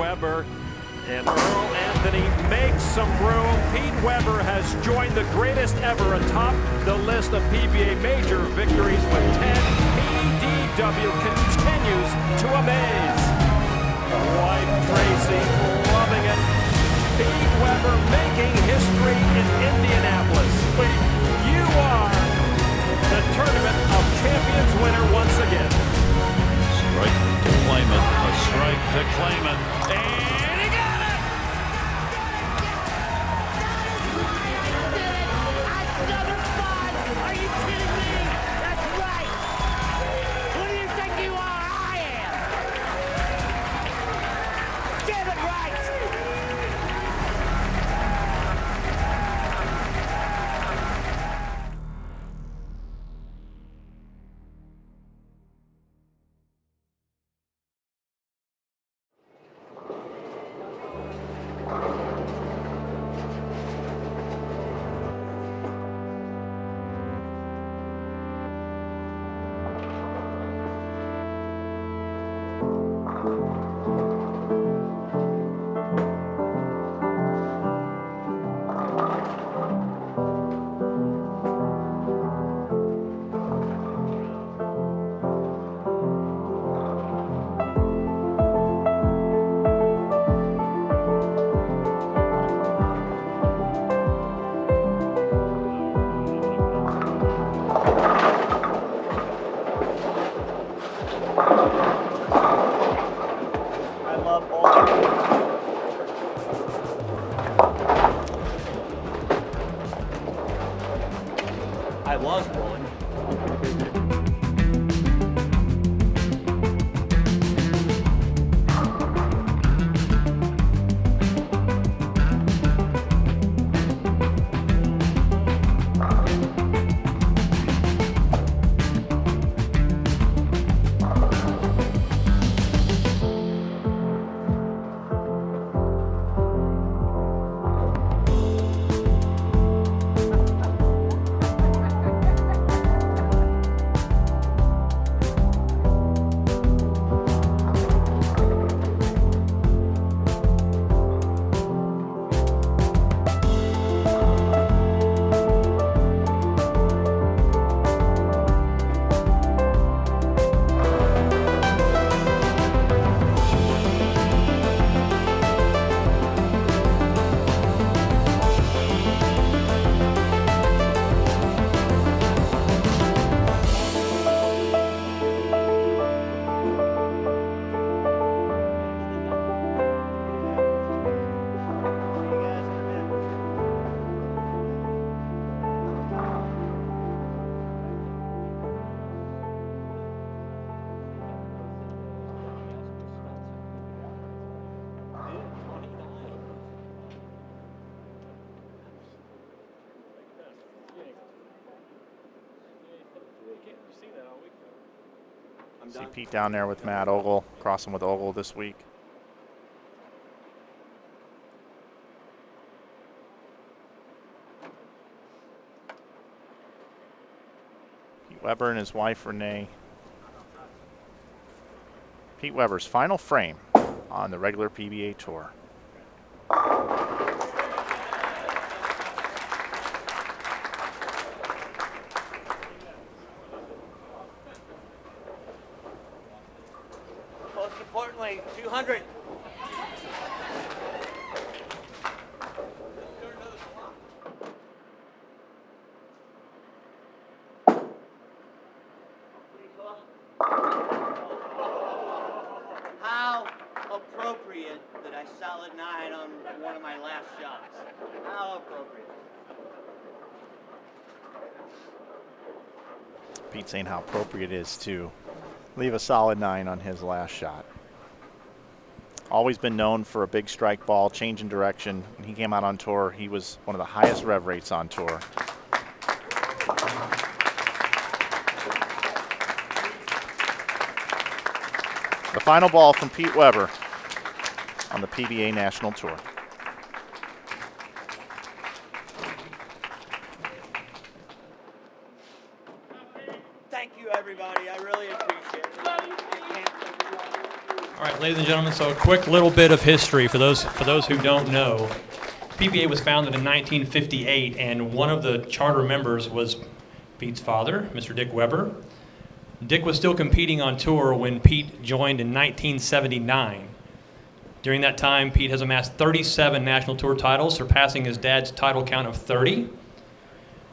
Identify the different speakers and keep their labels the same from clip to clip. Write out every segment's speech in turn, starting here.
Speaker 1: Weber. And Earl Anthony makes some room. Pete Weber has joined the greatest ever atop the list of PBA major victories with 10. PDW continues to amaze. Wife Tracy loving it. Pete Weber making history in Indianapolis. You are the Tournament of Champions winner once again.
Speaker 2: Strike to claim it. A strike to claim it. And he got it!
Speaker 3: Another five! Are you kidding me? That's right! Who do you think you are? I am! Damn it right!
Speaker 4: I was bowling.
Speaker 5: See Pete down there with Matt Ogle, crossing with Ogle this week. Pete Weber and his wife Renee. Pete Weber's final frame on the regular PBA Tour.
Speaker 4: Most importantly, 200. How appropriate that I solid 9 on one of my last shots. How appropriate.
Speaker 5: Pete saying how appropriate it is to leave a solid 9 on his last shot. Always been known for a big strike ball, change in direction. When he came out on tour, he was one of the highest rev rates on tour. The final ball from Pete Weber on the PBA National Tour.
Speaker 4: Thank you, everybody. I really appreciate it. I can't thank you all.
Speaker 6: All right, ladies and gentlemen, so a quick little bit of history for those who don't know. PBA was founded in 1958, and one of the charter members was Pete's father, Mr. Dick Weber. Dick was still competing on tour when Pete joined in 1979. During that time, Pete has amassed 37 national tour titles, surpassing his dad's title count of 30.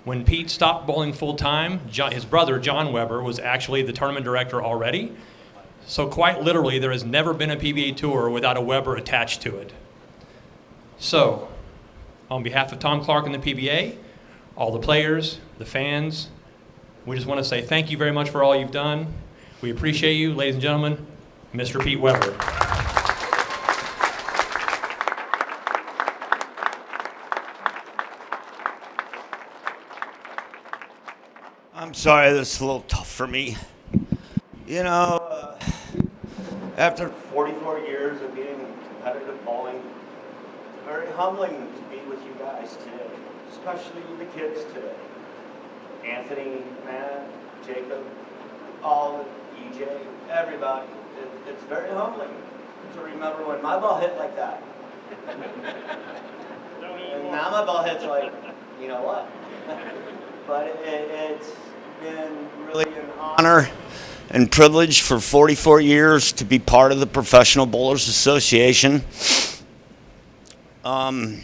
Speaker 6: When Pete stopped bowling full-time, his brother, John Weber, was actually the tournament director already. So quite literally, there has never been a PBA tour without a Weber attached to it. So, on behalf of Tom Clark and the PBA, all the players, the fans, we just want to say thank you very much for all you've done. We appreciate you, ladies and gentlemen, Mr. Pete Weber.
Speaker 7: I'm sorry, this is a little tough for me. You know, after 44 years of being in competitive bowling, it's very humbling to be with you guys today, especially the kids today. Anthony, Matt, Jacob, all EJ, everybody. It's very humbling to remember when my ball hit like that. And now my ball hits like, you know what? But it's been really an honor and privilege for 44 years to be part of the Professional Bowlers Association. I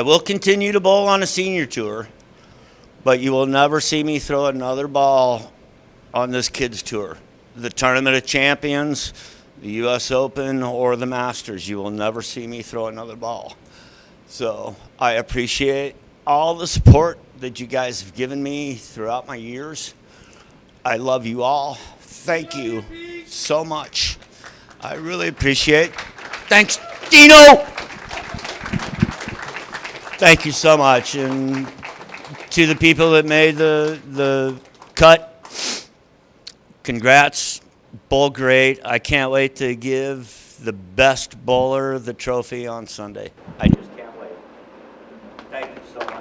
Speaker 7: will continue to bowl on a senior tour, but you will never see me throw another ball on this kids tour. The Tournament of Champions, the US Open, or the Masters, you will never see me throw another ball. So I appreciate all the support that you guys have given me throughout my years. I love you all. Thank you so much. I really appreciate it. Thanks, Dino. Thank you so much. And to the people that made the cut, congrats. Bowl great. I can't wait to give the best bowler the trophy on Sunday. I just can't wait. Thank you so much.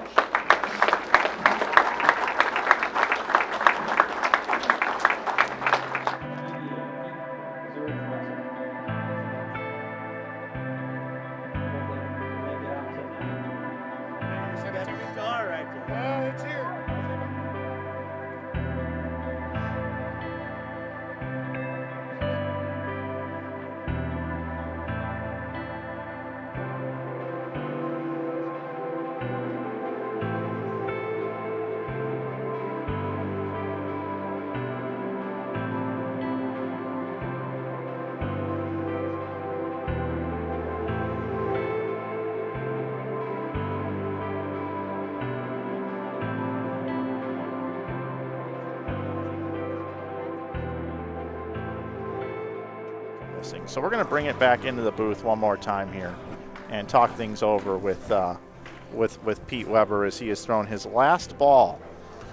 Speaker 5: So we're going to bring it back into the booth one more time here and talk things over with Pete Weber as he has thrown his last ball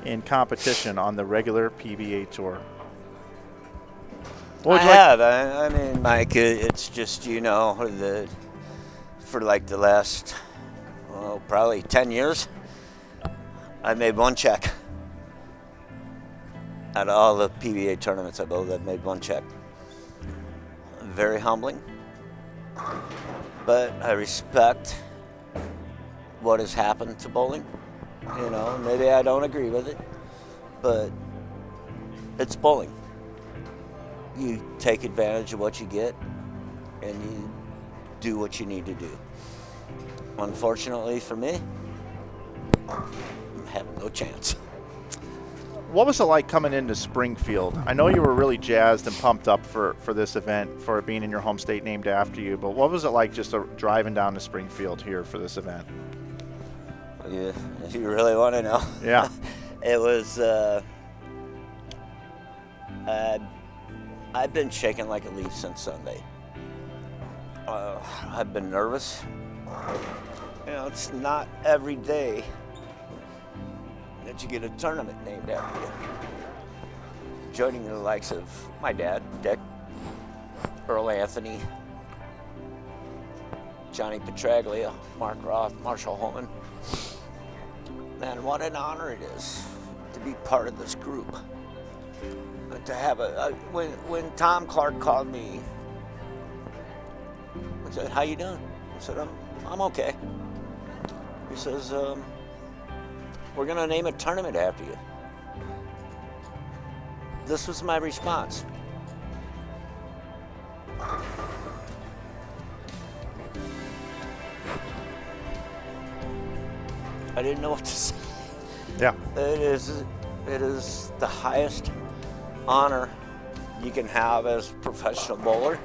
Speaker 5: in competition on the regular PBA tour.
Speaker 7: I mean, Mike, it's just, you know, for like the last, well, probably 10 years, I made one check. Out of all the PBA tournaments I bowled, I've made one check. Very humbling, but I respect what has happened to bowling. You know, maybe I don't agree with it, but it's bowling. You take advantage of what you get, and you do what you need to do. Unfortunately for me, I have no chance.
Speaker 5: What was it like coming into Springfield? I know you were really jazzed and pumped up for this event, for it being in your home state named after you, but what was it like just driving down to Springfield here for this event?
Speaker 7: Yeah, if you really want to know.
Speaker 5: Yeah.
Speaker 7: It was, I've been shaking like a leaf since Sunday. I've been nervous. You know, it's not every day that you get a tournament named after you. Joining the likes of my dad, Dick, Earl Anthony, Johnny Petraglia, Mark Roth, Marshall Holman. Man, what an honor it is to be part of this group. to have when Tom Clark called me and said, "How you doing?" I said, "I'm okay." He says, "We're gonna name a tournament after you." This was my response. I didn't know what to say.
Speaker 5: Yeah.
Speaker 7: It is the highest honor you can have as a professional bowler.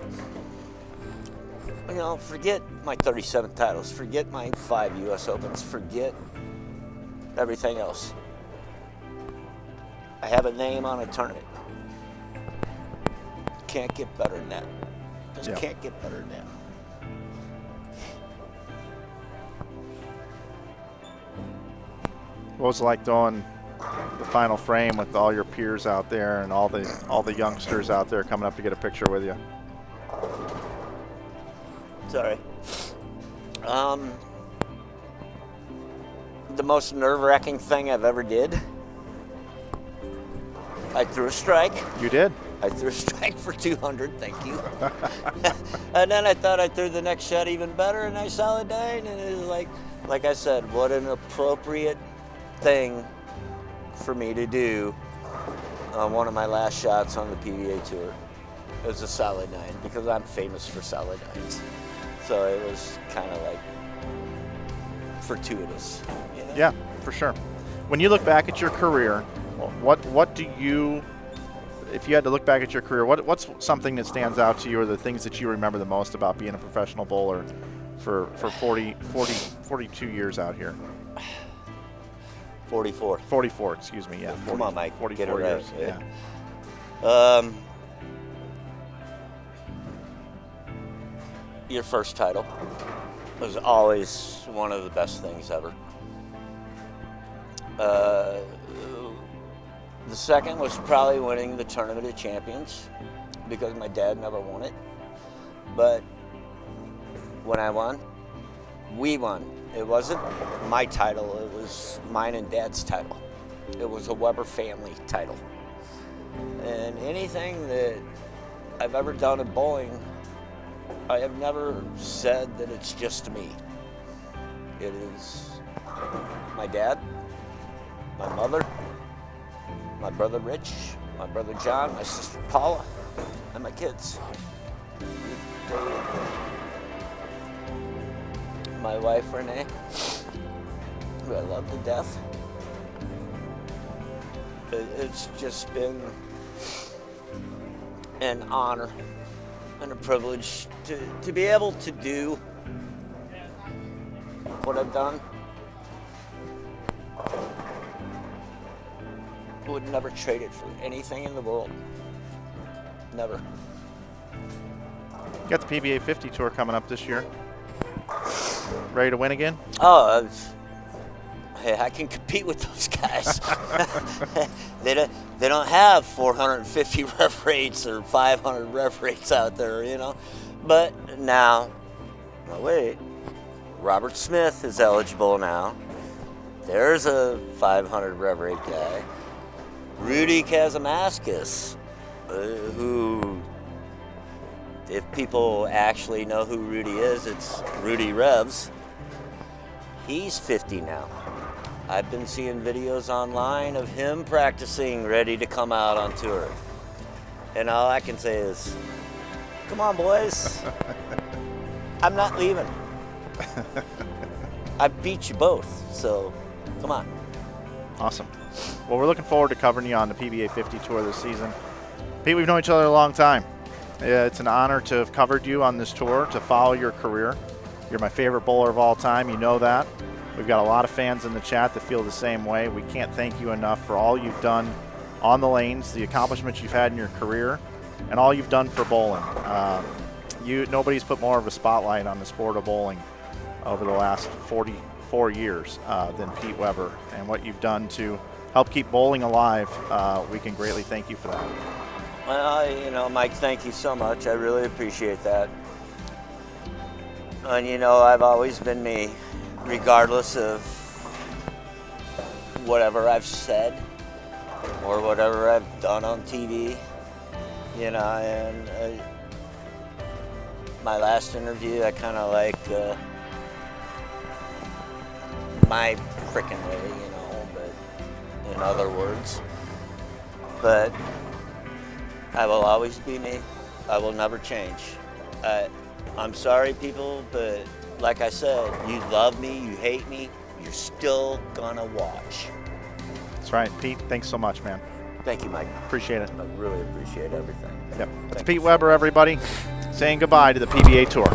Speaker 7: You know, forget my 37 titles, forget my 5 U.S. Opens, forget everything else. I have a name on a tournament. Can't get better than that. Just can't get better than that.
Speaker 5: What was it like throwing the final frame with all your peers out there and all the youngsters out there coming up to get a picture with you?
Speaker 7: Sorry. The most nerve-wracking thing I've ever did, I threw a strike.
Speaker 5: You did?
Speaker 7: I threw a strike for 200, thank you. And then I thought I threw the next shot even better, and I solid 9, and it was like I said, what an appropriate thing for me to do on one of my last shots on the PBA tour. It was a solid 9 because I'm famous for solid 9s. So it was kind of like fortuitous. You know?
Speaker 5: Yeah, for sure. When you look back at your career, what do you, if you had to look back at your career, what's something that stands out to you, or the things that you remember the most about being a professional bowler for 42 years out here? 44, excuse me, yeah. 40,
Speaker 7: Come on, Mike,
Speaker 5: 44
Speaker 7: get it right.
Speaker 5: years, yeah.
Speaker 7: Your first title was always one of the best things ever. The second was probably winning the Tournament of Champions because my dad never won it. But when I won, we won. It wasn't my title, it was mine and Dad's title. It was a Weber family title. And anything that I've ever done in bowling, I have never said that it's just me. It is my dad, my mother, my brother Rich, my brother John, my sister Paula, and my kids. My wife Renee, who I love to death. It's just been an honor and a privilege to be able to do what I've done. Would never trade it for anything in the world. Never.
Speaker 5: You got the PBA 50 tour coming up this year. Ready to win again?
Speaker 7: Oh, hey, I can compete with those guys. They don't have 450 rev rates or 500 rev rates out there, you know. But now, wait, Robert Smith is eligible now. There's a 500 rev rate guy. Rudy Kazamaskis, who, if people actually know who Rudy is, it's Rudy Revs. He's 50 now. I've been seeing videos online of him practicing, ready to come out on tour. And all I can say is, come on, boys. I'm not leaving. I beat you both, so come on.
Speaker 5: Awesome. Well, we're looking forward to covering you on the PBA 50 tour this season. Pete, we've known each other a long time. It's an honor to have covered you on this tour, to follow your career. You're my favorite bowler of all time. You know that. We've got a lot of fans in the chat that feel the same way. We can't thank you enough for all you've done on the lanes, the accomplishments you've had in your career, and all you've done for bowling. Nobody's put more of a spotlight on the sport of bowling over the last 44 years than Pete Weber. And what you've done to help keep bowling alive, we can greatly thank you for that.
Speaker 7: Well, Mike, thank you so much. I really appreciate that. And, I've always been me, regardless of whatever I've said or whatever I've done on TV. you know, and my last interview, I kind of like my frickin' way, you know, but in other words. But I will always be me. I will never change. I'm sorry, people, but like I said, you love me, you hate me, you're still gonna watch.
Speaker 5: That's right. Pete, thanks so much, man.
Speaker 7: Thank you, Mike.
Speaker 5: Appreciate it.
Speaker 7: I really appreciate everything.
Speaker 5: Yep. That's
Speaker 7: Thank
Speaker 5: Pete
Speaker 7: you so
Speaker 5: Weber,
Speaker 7: much.
Speaker 5: everybody, saying goodbye to the PBA Tour.